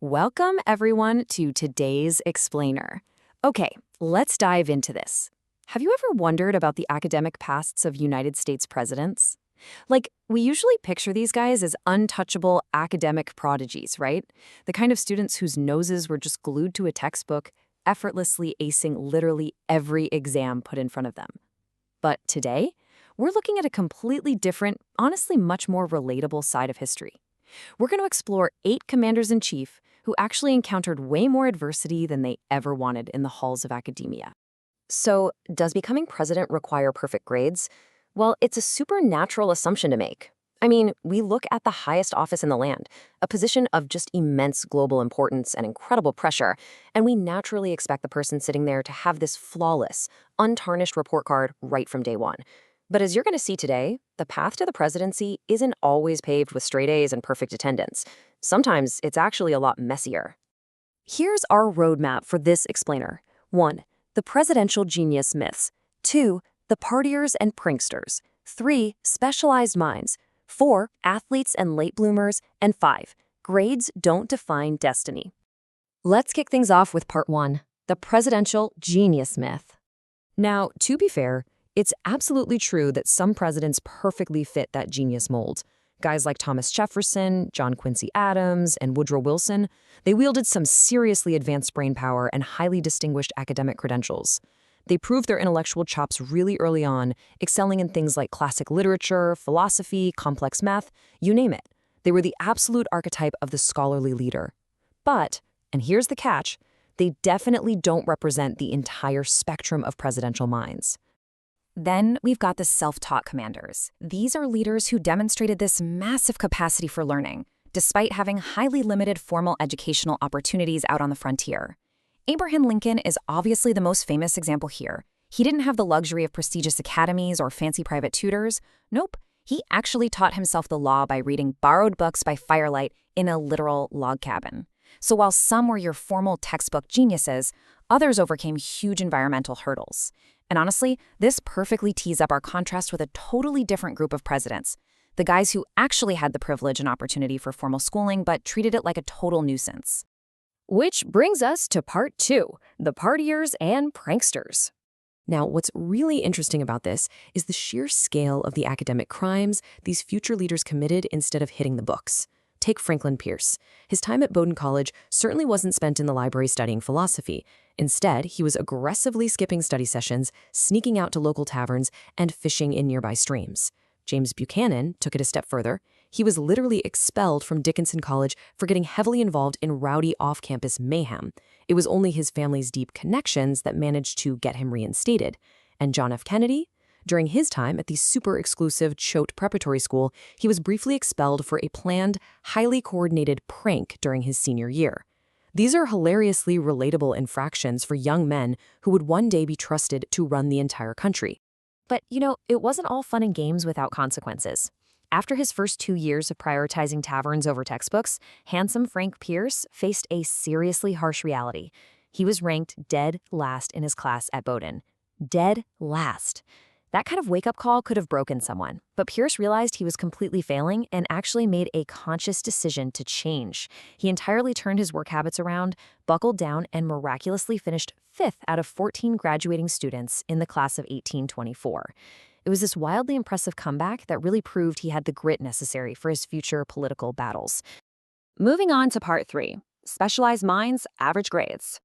Welcome, everyone, to today's Explainer. Okay, let's dive into this. Have you ever wondered about the academic pasts of United States presidents? We usually picture these guys as untouchable academic prodigies, right? The kind of students whose noses were just glued to a textbook, effortlessly acing literally every exam put in front of them. But today, we're looking at a completely different, honestly much more relatable side of history. We're going to explore 8 commanders-in-chief who actually encountered way more adversity than they ever wanted in the halls of academia. So, does becoming president require perfect grades? Well, it's a supernatural assumption to make. I mean, we look at the highest office in the land, a position of just immense global importance and incredible pressure, and we naturally expect the person sitting there to have this flawless, untarnished report card right from day one. But as you're going to see today, the path to the presidency isn't always paved with straight A's and perfect attendance. Sometimes it's actually a lot messier. Here's our roadmap for this explainer. 1. The presidential genius myths. 2. The partiers and pranksters. 3. Specialized minds. 4. Athletes and late bloomers. And 5. Grades don't define destiny. Let's kick things off with part 1, the presidential genius myth. Now, to be fair, it's absolutely true that some presidents perfectly fit that genius mold. Guys like Thomas Jefferson, John Quincy Adams, and Woodrow Wilson, they wielded some seriously advanced brain power and highly distinguished academic credentials. They proved their intellectual chops really early on, excelling in things like classic literature, philosophy, complex math, you name it. They were the absolute archetype of the scholarly leader. But, and here's the catch, they definitely don't represent the entire spectrum of presidential minds. Then we've got the self-taught commanders. These are leaders who demonstrated this massive capacity for learning, despite having highly limited formal educational opportunities out on the frontier. Abraham Lincoln is obviously the most famous example here. He didn't have the luxury of prestigious academies or fancy private tutors. Nope, he actually taught himself the law by reading borrowed books by firelight in a literal log cabin. So while some were your formal textbook geniuses, others overcame huge environmental hurdles. And honestly, this perfectly tees up our contrast with a totally different group of presidents, the guys who actually had the privilege and opportunity for formal schooling but treated it like a total nuisance. Which brings us to part 2, the partiers and pranksters. Now, what's really interesting about this is the sheer scale of the academic crimes these future leaders committed instead of hitting the books. Take Franklin Pierce. His time at Bowdoin College certainly wasn't spent in the library studying philosophy. Instead, he was aggressively skipping study sessions, sneaking out to local taverns, and fishing in nearby streams. James Buchanan took it a step further. He was literally expelled from Dickinson College for getting heavily involved in rowdy off-campus mayhem. It was only his family's deep connections that managed to get him reinstated. And John F. Kennedy? During his time at the super-exclusive Choate Preparatory School, he was briefly expelled for a planned, highly coordinated prank during his senior year. These are hilariously relatable infractions for young men who would one day be trusted to run the entire country. But, it wasn't all fun and games without consequences. After his first 2 years of prioritizing taverns over textbooks, handsome Frank Pierce faced a seriously harsh reality. He was ranked dead last in his class at Bowdoin. Dead last. That kind of wake-up call could have broken someone, but Pierce realized he was completely failing and actually made a conscious decision to change. He entirely turned his work habits around, buckled down, and miraculously finished 5th out of 14 graduating students in the class of 1824. It was this wildly impressive comeback that really proved he had the grit necessary for his future political battles. Moving on to part 3, specialized minds, average grades.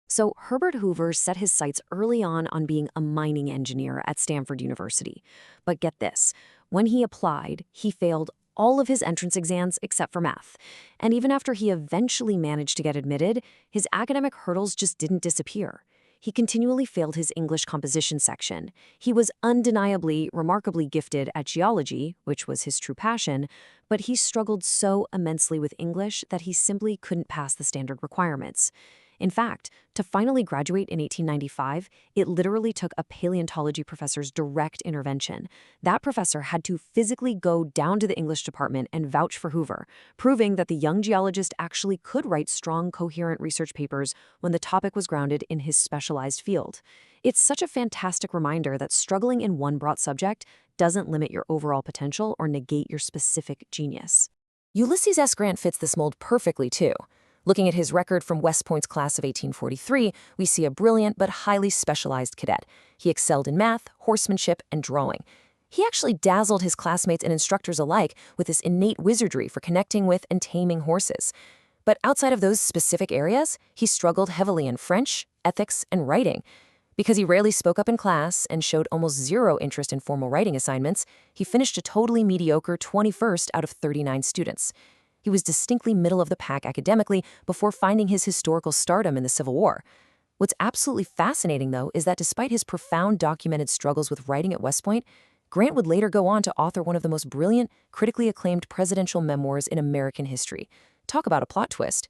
So Herbert Hoover set his sights early on being a mining engineer at Stanford University. But get this, when he applied, he failed all of his entrance exams except for math. And even after he eventually managed to get admitted, his academic hurdles just didn't disappear. He continually failed his English composition section. He was undeniably, remarkably gifted at geology, which was his true passion, but he struggled so immensely with English that he simply couldn't pass the standard requirements. In fact, to finally graduate in 1895, it literally took a paleontology professor's direct intervention. That professor had to physically go down to the English department and vouch for Hoover, proving that the young geologist actually could write strong, coherent research papers when the topic was grounded in his specialized field. It's such a fantastic reminder that struggling in one broad subject doesn't limit your overall potential or negate your specific genius. Ulysses S. Grant fits this mold perfectly, too. Looking at his record from West Point's class of 1843, we see a brilliant but highly specialized cadet. He excelled in math, horsemanship, and drawing. He actually dazzled his classmates and instructors alike with this innate wizardry for connecting with and taming horses. But outside of those specific areas, he struggled heavily in French, ethics, and writing. Because he rarely spoke up in class and showed almost zero interest in formal writing assignments, he finished a totally mediocre 21st out of 39 students. He was distinctly middle of the pack academically before finding his historical stardom in the Civil War. What's absolutely fascinating, though, is that despite his profound documented struggles with writing at West Point, Grant would later go on to author one of the most brilliant, critically acclaimed presidential memoirs in American history. Talk about a plot twist.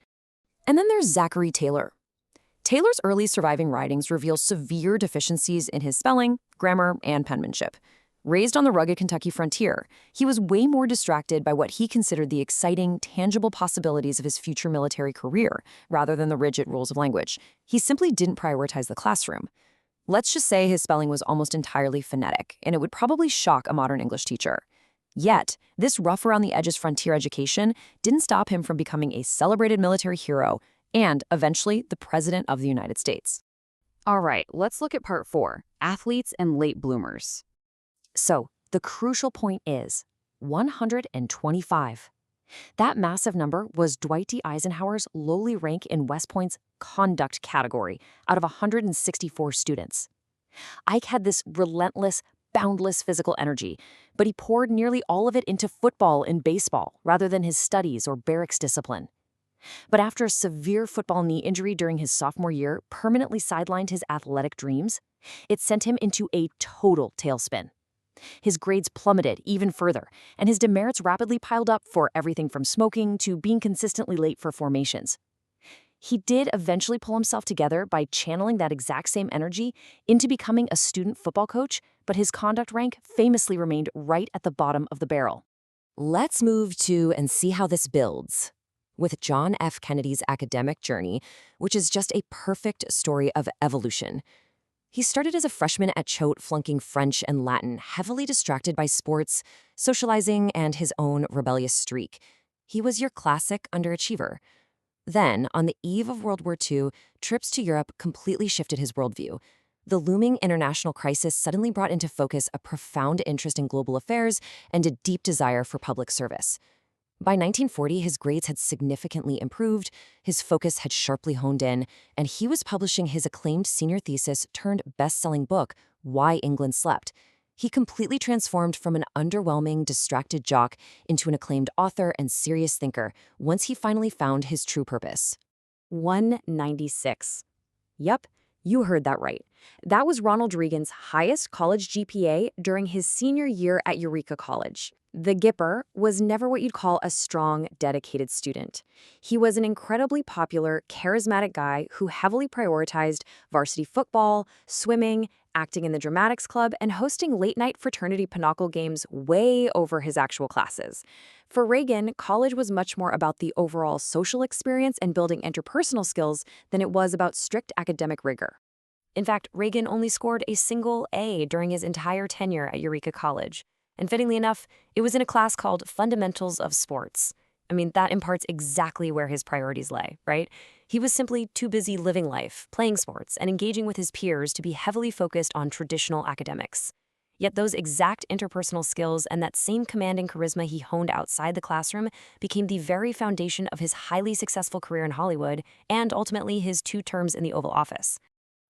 And then there's Zachary Taylor. Taylor's early surviving writings reveal severe deficiencies in his spelling, grammar, and penmanship. Raised on the rugged Kentucky frontier, he was way more distracted by what he considered the exciting, tangible possibilities of his future military career, rather than the rigid rules of language. He simply didn't prioritize the classroom. Let's just say his spelling was almost entirely phonetic, and it would probably shock a modern English teacher. Yet, this rough-around-the-edges frontier education didn't stop him from becoming a celebrated military hero and, eventually, the President of the United States. All right, let's look at part 4, athletes and late bloomers. So, the crucial point is 125. That massive number was Dwight D. Eisenhower's lowly rank in West Point's conduct category out of 164 students. Ike had this relentless, boundless physical energy, but he poured nearly all of it into football and baseball rather than his studies or barracks discipline. But after a severe football knee injury during his sophomore year permanently sidelined his athletic dreams, it sent him into a total tailspin. His grades plummeted even further, and his demerits rapidly piled up for everything from smoking to being consistently late for formations. He did eventually pull himself together by channeling that exact same energy into becoming a student football coach, but his conduct rank famously remained right at the bottom of the barrel. Let's move to and see how this builds with John F. Kennedy's academic journey, which is just a perfect story of evolution. He started as a freshman at Choate, flunking French and Latin, heavily distracted by sports, socializing, and his own rebellious streak. He was your classic underachiever. Then, on the eve of World War II, trips to Europe completely shifted his worldview. The looming international crisis suddenly brought into focus a profound interest in global affairs and a deep desire for public service. By 1940, his grades had significantly improved, his focus had sharply honed in, and he was publishing his acclaimed senior thesis turned best-selling book, Why England Slept. He completely transformed from an underwhelming, distracted jock into an acclaimed author and serious thinker once he finally found his true purpose. 196. Yep, you heard that right. That was Ronald Reagan's highest college GPA during his senior year at Eureka College. The Gipper was never what you'd call a strong, dedicated student. He was an incredibly popular, charismatic guy who heavily prioritized varsity football, swimming, acting in the dramatics club, and hosting late-night fraternity pinochle games way over his actual classes. For Reagan, college was much more about the overall social experience and building interpersonal skills than it was about strict academic rigor. In fact, Reagan only scored a single A during his entire tenure at Eureka College. And fittingly enough, it was in a class called Fundamentals of Sports. I mean, that imparts exactly where his priorities lay, right? He was simply too busy living life, playing sports, and engaging with his peers to be heavily focused on traditional academics. Yet those exact interpersonal skills and that same commanding charisma he honed outside the classroom became the very foundation of his highly successful career in Hollywood and ultimately his 2 terms in the Oval Office.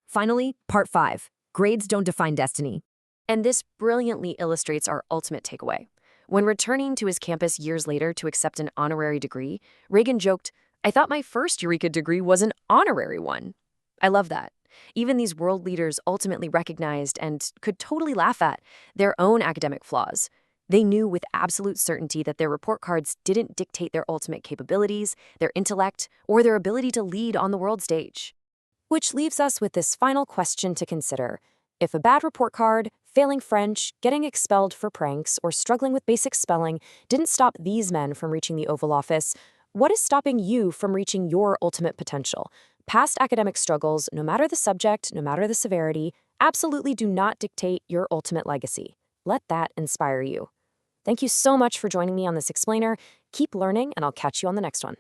Finally, part 5. Grades don't define destiny. And this brilliantly illustrates our ultimate takeaway. When returning to his campus years later to accept an honorary degree, Reagan joked, "I thought my first Eureka degree was an honorary one." I love that. Even these world leaders ultimately recognized and could totally laugh at their own academic flaws. They knew with absolute certainty that their report cards didn't dictate their ultimate capabilities, their intellect, or their ability to lead on the world stage. Which leaves us with this final question to consider. If a bad report card, failing French, getting expelled for pranks, or struggling with basic spelling didn't stop these men from reaching the Oval Office, what is stopping you from reaching your ultimate potential? Past academic struggles, no matter the subject, no matter the severity, absolutely do not dictate your ultimate legacy. Let that inspire you. Thank you so much for joining me on this explainer. Keep learning, and I'll catch you on the next one.